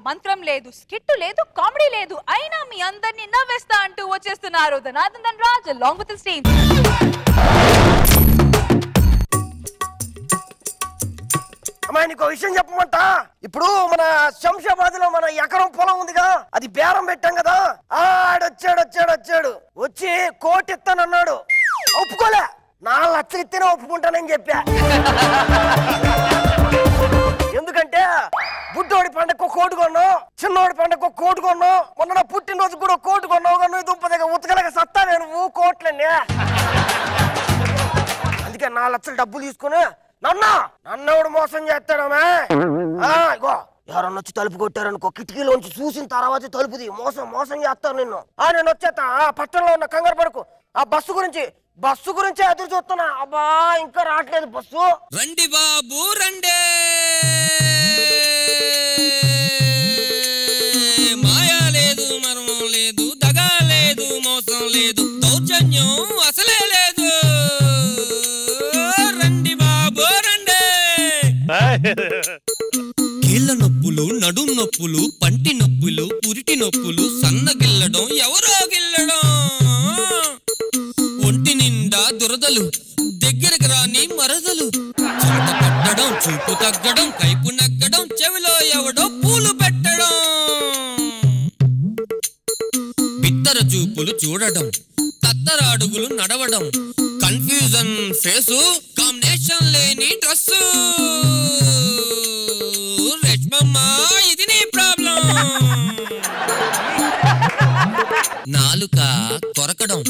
మంత్రం లేదు, స్కిట్ లేదు, కామెడీ లేదు, అయినా మీ అందరినీ నవ్వేస్తా అంటూ వచ్చేస్తున్నారు ధనార్దన్ Dhanraj along with his team. నీకు విషయం చెప్పమంటా. ఇప్పుడు మన శంషాబాద్ లో మన ఎకరం పొలం ఉందిగా, అది బేరం పెట్టాం కదా. ఆడొచ్చాడు వచ్చి కోటి ఇస్తానన్నాడు. ఒప్పుకోలే. 4 లక్షలు ఇస్తేనే ఒప్పుకుంటానని చెప్పా. ఎందుకంటే బుడ్డోడి పండగ కోటు కొన్నావు, చిన్నోడి పండగ కోటు కొన్నావు, మొన్న పుట్టినరోజు కూడా కోటు కొన్నావు. నువ్వు దుంపదగ్గ ఉతకలేక సత్తావే నువ్వు కోట్లన్నీ. అందుకే 4 లక్షలు డబ్బులు తీసుకుని నన్నెవడు మోసం చేస్తాడమే. ఇగో ఎవరన్నా వచ్చి తలుపు కొట్టారనుకో, కిటికీలోంచి చూసిన తర్వాత తలుపుది. మోసం చేస్తాను నిన్ను. నేను వచ్చేస్తా. పట్టణంలో ఉన్న కంగారు పడుకు. ఆ బస్సు గురించి ఎదురు చూస్తున్నా. అబ్బా ఇంకా రావట్లేదు బస్సు. రండి బాబు రండి, మాయా లేదు, మర్మం లేదు, దగా లేదు, మోసం లేదు, దౌర్జన్యం అసలే లేదు. రండి బాబు రండి. కీళ్ళ నొప్పులు, నడుం నొప్పులు, పంటి నొప్పులు, పురిటి నొప్పులు, సన్నగిల్లడం, ఎవరో గిల్లడం, ఒంటి నిండా దురదలు, దగ్గరికి రాని మరదలు, చెమట పట్టడం, చూపు తగ్గడం, కైపు నగ్గడం, చెవిలో ఎవడో పూలు పెట్టడం, బిత్తర చూపులు చూడడం, తత్తర అడుగులు నడవడం, కన్ఫ్యూజన్ ఫేసు, కాంబినేషన్ లేని డ్రెస్సు. రేష్మమ్మా ఇది నీ ప్రాబ్లం. నాలుక కొరకడం,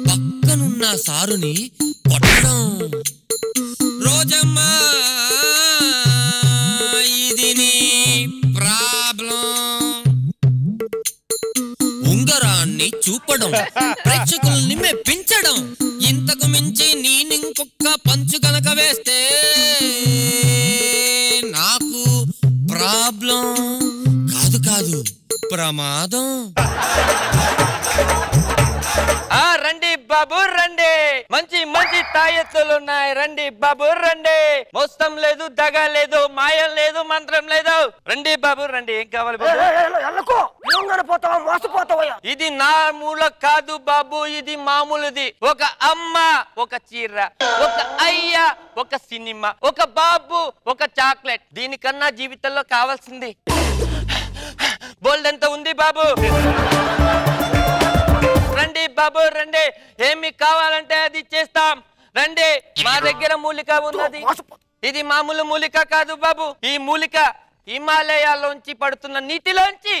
పక్కనున్న సారుని కొట్టడం. రోజమ్మా ఇది నీ ప్రాబ్లం. ఉంగరాన్ని చూపడం, ప్రేక్షకుల్ని మెప్పించడం, ఇంతకు మించి నేనింకొక్క పంచు కనుక వేస్తే నాకు ప్రాబ్లం కాదు ప్రమాదం. రండి బాబు రండి, మంచి తాయెత్తులు ఉన్నాయి. రండి బాబు రండి. మోసం లేదు, దగా లేదు, మాయం లేదు, మంత్రం లేదు. రండి బాబు రండి. ఏం కావాలి బాబు? ఇది నా మూల కాదు బాబు, ఇది మామూలుది. ఒక అమ్మ, ఒక చీర, ఒక అయ్య, ఒక సినిమా, ఒక బాబు, ఒక చాక్లెట్. దీనికన్నా జీవితంలో కావాల్సింది బోల్డ్ ఎంత ఉంది బాబు. రండి బాబు రండి. ఏమి కావాలంటే అది చేస్తాం. రండి. మా దగ్గర మూలిక ఉన్నది. ఇది మామూలు మూలిక కాదు బాబు. ఈ మూలిక హిమాలయాల్లోంచి పడుతున్న నీటిలోంచి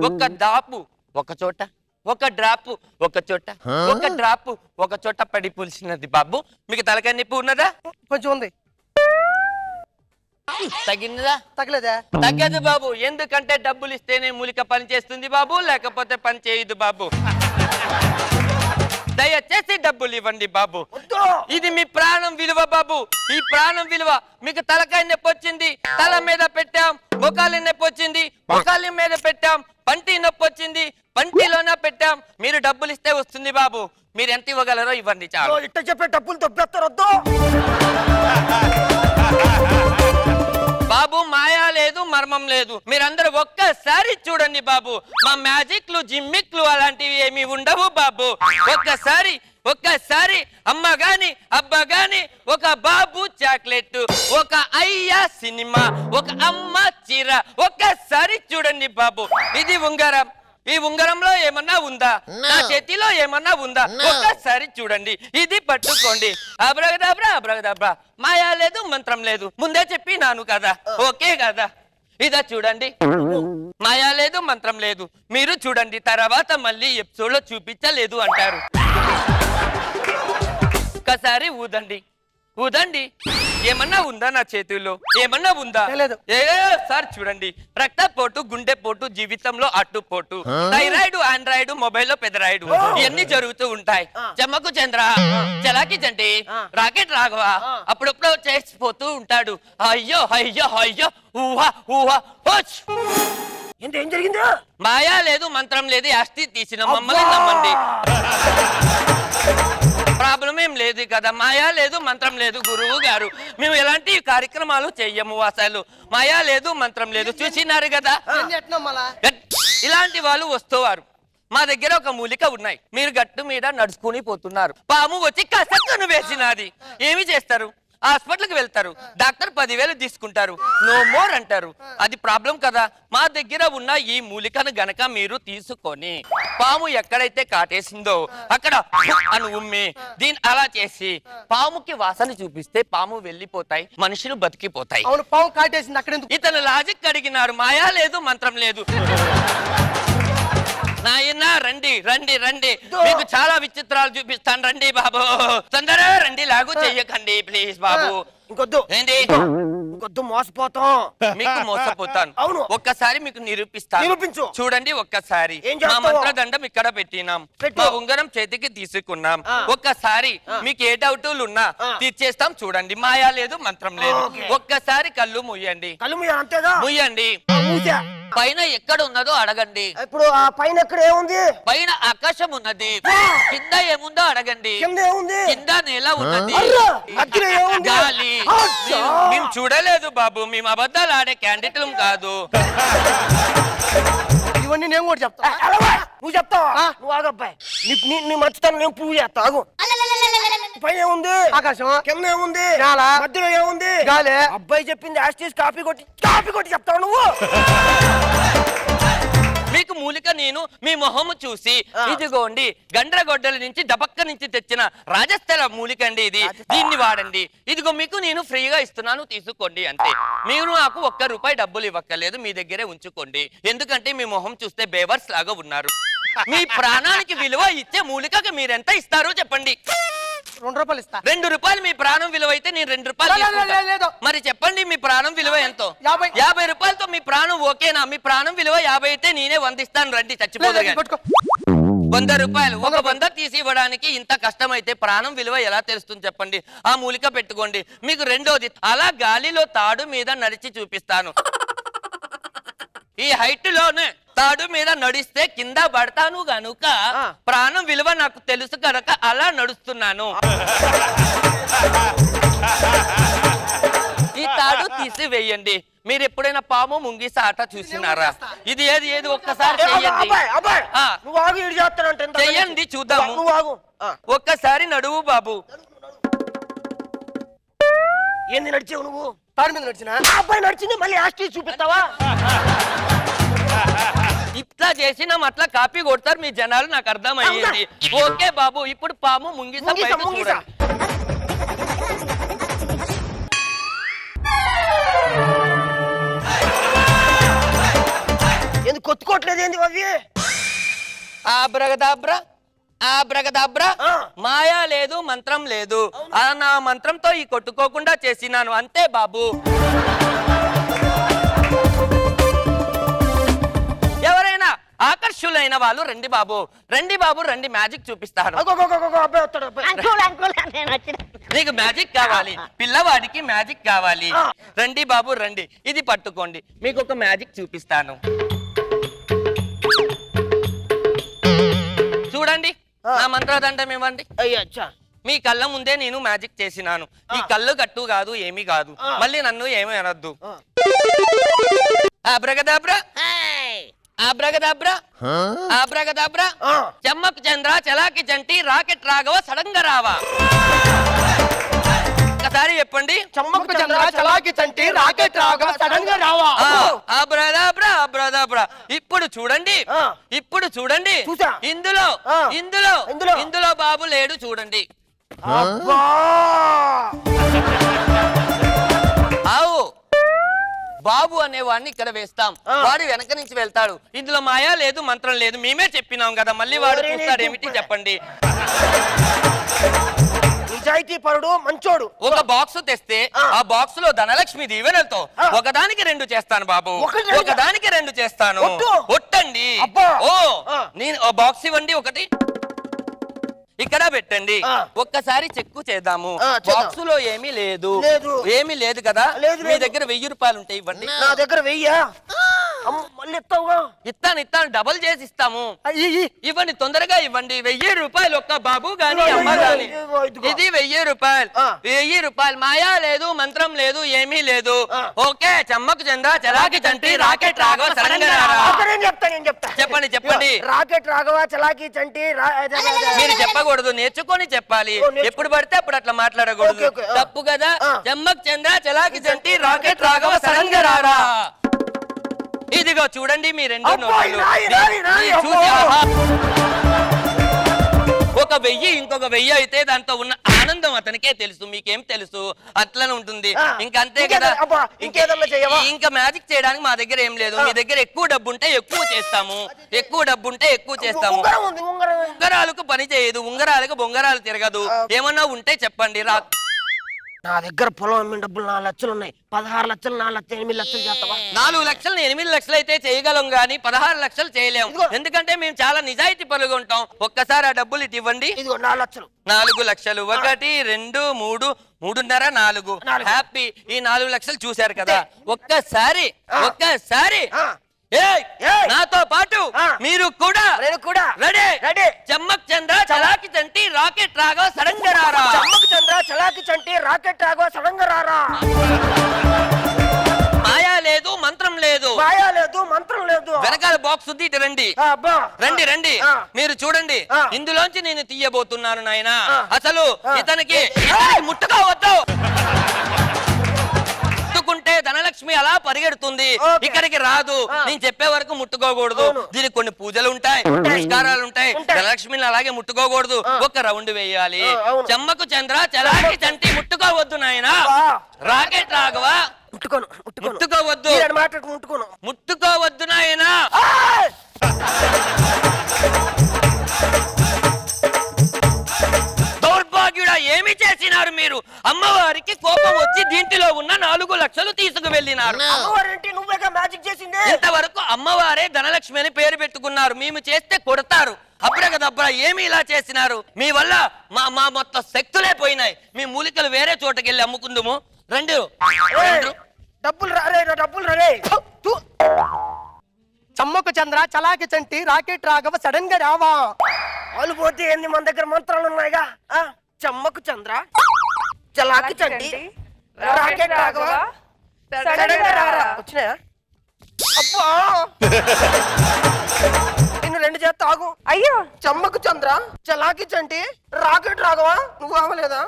ఒక దాపు ఒక చోట, ఒక డ్రాపు ఒక చోట, ఒక డ్రాపు ఒక చోట పడి పులిసినది బాబు. మీకు తలకాయ నొప్పి ఉన్నదా? కొంచెం ఉంది. తగినదా? తగ్గలేదా? తగ్గదు బాబు. ఎందుకంటే డబ్బులు ఇస్తేనే మూలిక పని చేస్తుంది బాబు, లేకపోతే పని చేయదు బాబు. దయచేసి డబ్బులు ఇవ్వండి బాబు. ఇది మీ ప్రాణం విలువ బాబు. ఈ ప్రాణం విలువ. మీకు తలకాయ నొప్పి వచ్చింది, తల మీద పెట్టాం. మొకాలి నొప్పి వచ్చింది, మొకాలి మీద పెట్టాం. పంటి నొప్పి వచ్చింది, పంటిలోనే పెట్టాం. మీరు డబ్బులు ఇస్తే వస్తుంది బాబు. మీరు ఎంత ఇవ్వగలరో ఇవ్వండి చాలు. ఇట్ట చెప్పే డబ్బులు దొబ్బెత్తరొద్దు బాబు. మాయా లేదు, మర్మం లేదు. మీరందరూ ఒక్కసారి చూడండి బాబు. మా మ్యాజిక్లు, జిమ్మిక్లు అలాంటివి ఏమి ఉండవు బాబు. ఒక్కసారి అమ్మ గాని అబ్బ గాని, ఒక బాబు చాక్లెట్, ఒక అయ్య సినిమా, ఒక అమ్మ చీర. ఒక్కసారి చూడండి బాబు. ఇది ఉంగరం. ఈ ఉంగరంలో ఏమన్నా ఉందా? నా చేతిలో ఏమన్నా ఉందా? ఒక్కసారి చూడండి. ఇది పట్టుకోండి. అబ్రగదబ్రా అబ్రగదబ్రా. మాయా లేదు, మంత్రం లేదు. ముందే చెప్పినాను కదా. ఓకే కదా? ఇదా చూడండి. మాయా లేదు, మంత్రం లేదు. మీరు చూడండి. తర్వాత మళ్ళీ ఎపిసోడ్ లో చూపించలేదు అంటారు. ఒక్కసారి ఊదండి. ఏమన్నా ఉందా నా చేతుల్లో? ఏమన్నా ఉందా? సార్ చూడండి. రక్తపోటు, గుండెపోటు, జీవితంలో అట్టుపోటు, థైరాయిడ్, ఆండ్రాయిడ్, మొబైల్లో పెదరాయిడ్, ఇవన్నీ జరుగుతూ ఉంటాయి. చెమ్మకు చంద్ర, చలాకి జంటి, రాకెట్ రాఘవ అప్పుడప్పుడు చేసిపోతూ ఉంటాడు. అయ్యో అయ్యో అయ్యో, ఊహా ఊహా. ఏం జరిగింది? మాయా లేదు, మంత్రం లేదు. అస్థి తీసిన మమ్మల్ని నమ్మండి. ప్రాబ్లం ఏం లేదు కదా, మాయా లేదు మంత్రం లేదు గురువు గారు. మేము ఎలాంటి కార్యక్రమాలు చెయ్యము, అసలు మాయా లేదు మంత్రం లేదు. చూసినారు కదా, ఇలాంటి వాళ్ళు వస్తువారు. మా దగ్గర ఒక మూలిక ఉన్నాయి, మీరు గట్టు మీద నడుచుకుని పోతున్నారు, పాము వచ్చి కసక్కును వేసినది. ఏమి చేస్తారు? హాస్పిటల్కి వెళ్తారు, డాక్టర్ 10,000 తీసుకుంటారు, నో మోర్ అంటారు. అది ప్రాబ్లం కదా. మా దగ్గర ఉన్న ఈ మూలికను గనక మీరు తీసుకొని పాము ఎక్కడైతే కాటేసిందో అక్కడ అని ఉమ్మి దీన్ని అలా చేసి పాముకి వాసన చూపిస్తే పాము వెళ్ళిపోతాయి, మనుషులు బతికిపోతాయి. అవును, పాము కాటేసింది అక్కడ. ఇతను లాజిక్ అడిగినారు, మాయా లేదు మంత్రం లేదు. నాయనా రండి రండి రండి, మీకు చాలా విచిత్రాలు చూపిస్తాను, రండి బాబు, తొందరగా రండి, లాగు చెయ్యకండి ప్లీజ్ బాబు. ఇంకొద్దు ఏంటి? ఇంకొద్దు, మోసపోతాం. మీకు మోసపోతాను. అవును, ఒక్కసారి మీకు నిరూపిస్తాను. నిరూపించు. చూడండి ఒక్కసారి. మా మంత్రదండం ఇక్కడ పెట్టినాం, మా ఉంగరం చేతికి తీసుకున్నాం. ఒక్కసారి మీకు ఏ డౌట్లు ఉన్నా తీర్చేస్తాం. చూడండి, మాయా లేదు మంత్రం లేదు. ఒక్కసారి కళ్ళు ముయ్యండి. కళ్ళు అంతేగా ముయ్యండి. పైన ఎక్కడ ఉన్నదో అడగండి. ఇప్పుడు ఆ పైన ఎక్కడ ఏముంది? పైన ఆకాశం ఉన్నది. కింద ఏముందో అడగండి. కింద ఏముంది? కింద నేల ఉన్నది. గాలి. మేము చూడలేదు బాబు, మేము అబద్ధాలు ఆడే క్యాండిడేట్లం కాదు. ఇవన్నీ నేను కూడా చెప్తా. నువ్వు చెప్తావా? నువ్వు ఆగబ్బాయి, నీ మర్చితాను, నేను పువ్వు చేస్తా. ఆగు. పైన ఏముంది? ఆకాశం. కింద ఏముంది? మధ్యలో ఏముంది? గాలి. అబ్బాయి చెప్పింది యాస్టీస్ కాపీ కొట్టి చెప్తావు నువ్వు. మీకు మూలిక నేను మీ మొహము చూసి, ఇదిగోండి గండ్రగొడ్డల నుంచి డబక్క నుంచి తెచ్చిన రాజస్థల మూలిక అండి ఇది, దీన్ని వాడండి, ఇదిగో మీకు నేను ఫ్రీగా ఇస్తున్నాను, తీసుకోండి అంతే. మీరు నాకు ₹1 డబ్బులు ఇవ్వక్కర్లేదు, మీ దగ్గరే ఉంచుకోండి. ఎందుకంటే మీ మొహం చూస్తే బేవర్స్ లాగా ఉన్నారు. మీ ప్రాణానికి విలువ ఇచ్చే మూలికకి మీరెంత ఇస్తారో చెప్పండి. ₹2 ఇస్తా. ₹2 మీ ప్రాణం విలువ అయితే నేను ₹2 మరి చెప్పండి, మీ ప్రాణం విలువ ఎంతో? ₹50 మీ ప్రాణం ఓకేనా? మీ ప్రాణం విలువ 50 అయితే నేనే 100 ఇస్తాను, రండి, చచ్చిపోదు. ₹100 ఒక 100 తీసి ఇవ్వడానికి ఇంత కష్టమైతే ప్రాణం విలువ ఎలా తెలుస్తుంది చెప్పండి. ఆ మూలిక పెట్టుకోండి. మీకు రెండోది, అలా గాలిలో తాడు మీద నడిచి చూపిస్తాను. ఈ హైట్ లోనే తాడు మీద నడిస్తే కింద పడతాను గనుక ప్రాణం విలువ నాకు తెలుసు కనుక అలా నడుస్తున్నాను. ఈ తాడు తీసి వేయండి. మీరు ఎప్పుడైనా పాము ముంగిస ఆట చూసినారా? ఇది ఏది ఒక్కసారి చెయ్యండి చూద్దాము. ఒక్కసారి నడువు బాబు. ఏంది నడిచావు నువ్వు? తాడు మీద నడిచిన అబ్బాయి నడిచింది, మళ్ళీ యాస్టీస్ చూపిస్తావా? ఇట్లా చేసినా అట్లా కాపీ కొడతారు మీ జనాలు, నాకు అర్థమయ్యేది. ఓకే బాబు, ఇప్పుడు పాము ముంగిస బయట చూడండి. ఎందుకు కొట్టుకోవట్లేదు? ఏంది అవి? ఆబ్రగదాబ్రా ఆబ్రగదాబ్రా, మాయా లేదు మంత్రం లేదు. నా మంత్రంతో ఈ కొట్టుకోకుండా చేసినాను అంతే బాబు. ఎవరైనా ఆకర్షులైన వాళ్ళు రండి బాబు, రండి బాబు, రండి, మ్యాజిక్ చూపిస్తాను. నీకు మ్యాజిక్ కావాలి, పిల్లవాడికి మ్యాజిక్ కావాలి. రండి బాబు రండి, ఇది పట్టుకోండి, మీకు ఒక మ్యాజిక్ చూపిస్తాను. చూడండి, నా మంత్రదండం ఇవ్వండి. మీ కళ్ళ ముందే నేను మ్యాజిక్ చేసినాను. ఈ కళ్ళు గట్టు కాదు, ఏమీ కాదు, మళ్ళీ నన్ను ఏమీ అనొద్దు. ఆబ్రగదాబ్రా ఆబ్రగదాబ్రా ఆబ్రగదాబ్రా, చమ్మక్ చంద్ర చలాకి చంటి రాకెట్ రాఘవ సడంగా రావా. ఒకసారి చెప్పండి. చమ్మక్ చంద్ర చలాకి చంటి రాకెట్ రాఘవ సడంగా రావా. ఆబ్రగదాబ్రా ఆబ్రగదాబ్రా. ఇప్పుడు చూడండి, ఇప్పుడు చూడండి, ఇందులో ఇందులో ఇందులో బాబు లేడు, చూడండి. ఆవు బాబు అనేవాడిని ఇక్కడ వేస్తాం, వాడు వెనక నుంచి వెళ్తాడు. ఇందులో మాయా లేదు మంత్రం లేదు, మేమే చెప్పినాం కదా, మళ్ళీ వాడు చూస్తాడు. ఏమిటి చెప్పండి? నిజాయితీ పరుడు, మంచోడు. ఒక బాక్స్ తెస్తే ఆ బాక్స్ లో ధనలక్ష్మి దీవెనలతో ఒకదానికి 2 చేస్తాను బాబు, ఒకదానికి 2 చేస్తాను. ఒట్టండి. ఓ నేను బాక్స్ ఇవ్వండి ఒకటి. ఇక్కడ పెట్టండి. ఒక్కసారి చెక్కు చేద్దాము. బాక్స్ లో ఏమీ లేదు. ఏమీ లేదు కదా? మీ దగ్గర 1000 రూపాయలు ఉంటాయి, ఇవ్వండి. నా దగ్గర 1000. మళ్ళీ ఇస్తావుగా? ఇస్తాను, డబల్ చేసి ఇస్తాము. ఇవ్వండి, తొందరగా ఇవ్వండి. 1000 రూపాయలు ఒక్క బాబు గాని అమ్మ గాని. ఇది 1000 రూపాయలు. 1000 రూపాయలు. మాయా లేదు, మంత్రం లేదు, ఏమీ లేదు. ఓకే. చమ్మకు చంద్ర చలాకి చంటి రాకెట్ రాఘవ సడన్ గా చెప్పండి చెప్పండి. రాకెట్ రాఘవ చలాకి చంటి మీరు చెప్పకూడదు, నేర్చుకొని చెప్పాలి. ఎప్పుడు పడితే అప్పుడు అట్లా మాట్లాడకూడదు, తప్పు కదా. చమ్మక్ చంద్ర చలాకి చంటి రాకెట్ రాఘవ సడన్ గా రారా. ఇదిగో చూడండి మీ 2 నోట్లు. ఒక 1000 ఇంకొక 1000 అయితే దాంతో ఉన్న ఆనందం అతనికే తెలుసు, మీకేం తెలుసు. అట్లనే ఉంటుంది. ఇంకంతే కదా. ఇంకా మ్యాజిక్ చేయడానికి మా దగ్గర ఏం లేదు. మీ దగ్గర ఎక్కువ డబ్బు ఉంటే ఎక్కువ చేస్తాము, ఎక్కువ డబ్బు ఉంటే ఎక్కువ చేస్తాము. ఉంగరాలకు పని చేయదు, ఉంగరాలకు బొంగరాలు తిరగదు. ఏమన్నా ఉంటే చెప్పండి. నా దగ్గర పొలం అమ్మిన డబ్బులు 4 లక్షలు ఉన్నాయి. 16 లక్షలు, 4 లక్షలు, 8 లక్షలు చేస్తావా? 4 లక్షలు 8 లక్షలు అయితే చేయగలం గానీ 16 లక్షలు చేయలేము. ఎందుకంటే మేము చాలా నిజాయితీ పరులుగా ఉంటాం. ఒక్కసారి ఆ డబ్బులు ఇటు ఇవ్వండి. 4 లక్షలు. 4 లక్షలు. 1 2 3 3.5 4. హ్యాపీ. ఈ 4 లక్షలు చూశారు కదా. ఒక్కసారి నాతో పాటు మీరు కూడా రెడీ. చమ్మక్ చంద్ర చలాకి చంటి రాకెట్ రాఘవ సడన్ గా రారా. చమ్మక్ చంద్ర చలాకి చంటి రాకెట్ రాఘవ సడన్ గా రారా. మాయా లేదు, మంత్రం లేదు. మాయా లేదు, మంత్రం లేదు. వెనకాల బాక్స్ ఉంది, ఇటు రండి. రండి. మీరు చూడండి, ఇందులోంచి నేను తీయబోతున్నాను నాయన. అసలు ఇతనికి ముట్టుకోవద్దు. ముట్టుకుంటే ధనలక్ష్మి అలా పరిగెడుతుంది, ఇక్కడికి రాదు. నేను చెప్పే వరకు ముట్టుకోకూడదు. దీనికి కొన్ని పూజలు ఉంటాయి, పురస్కారాలు ఉంటాయి. ధనలక్ష్మిని అలాగే ముట్టుకోకూడదు. ఒక రౌండ్ వేయాలి. చమ్మకు చంద్ర చలాకి చంటి ముట్టుకోవద్దు నాయన. రాకెట్ రాఘవ ముట్టుకోవద్దు. ముట్టుకోవద్దు నాయన. దౌర్భాగ్యుడా, ఏమి చేసినారు మీరు? అమ్మవారికి కోపం వచ్చి దీంట్లో ఉన్న 4 లక్షలు తీసుకువెళ్ళినారు. ఇంతవరకు అమ్మవారే ధనలక్ష్మి అని పేరు పెట్టుకున్నారు. మేము చేస్తే కొడతారు. అబ్రగదబ్రా ఏమి ఇలా చేసినారు? మీ వల్ల మా మొత్తం శక్తులే పోయినాయి. మీ మూలికలు వేరే చోటకెళ్ళి అమ్ముకుందుము. రండి. డబ్బులు రే. చమ్మకు చంద్ర చలాకి చంటి రాకెట్ రాఘవ సడన్ గా రావా. వాళ్ళు పోతే ఏంది, మన దగ్గర మంత్రాలు ఉన్నాయిగా. చమ్మకు చంద్ర చలాకి చంటి రాకెట్ రాఘవ సడన్ గా రారా. వచ్చినాయా? అబ్బా, నిన్ను 2 చేత ఆగు. అయ్యో. చమ్మకు చంద్ర చలాకి చంటి రాకెట్ రాఘవ. నువ్వు అవ్వలేదా?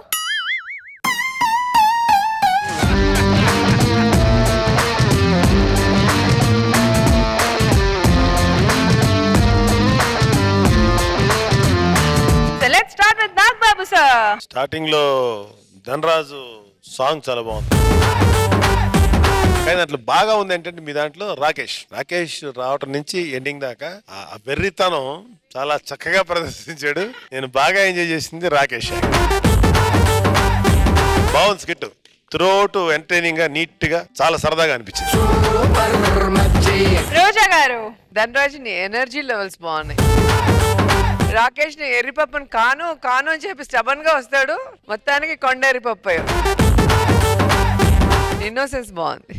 Let's start with Nag Babu sir. Starting లో ధనరాజు సాంగ్ చాలా బాగుంది, కానీ అట్లా బాగా ఉంది ఏంటంటే మీ దాంట్లో రాకేష్ రావటం నుంచి ఎండింగ్ దాకా ఆ వెర్రితనం చాలా చక్కగా ప్రదర్శించాడు. నేను బాగా ఎంజాయ్ చేసింది రాకేష్. బాగుంది స్కిట్. త్రూఅవుట్ ఎంటర్టైనింగ్ గా, నీట్ గా, చాలా సరదాగా అనిపించింది. రోజా గారు. ధనరాజుని ఎనర్జీ లెవెల్స్ బాగున్నాయి. రాకేష్ ని ఎర్రిపప్పుని కాను అని చెప్పి స్టబన్ గా వస్తాడు, మొత్తానికి కొండ ఎర్రిపప్పు అయ్యాడు. ఇన్నోసెన్స్ బాగుంది.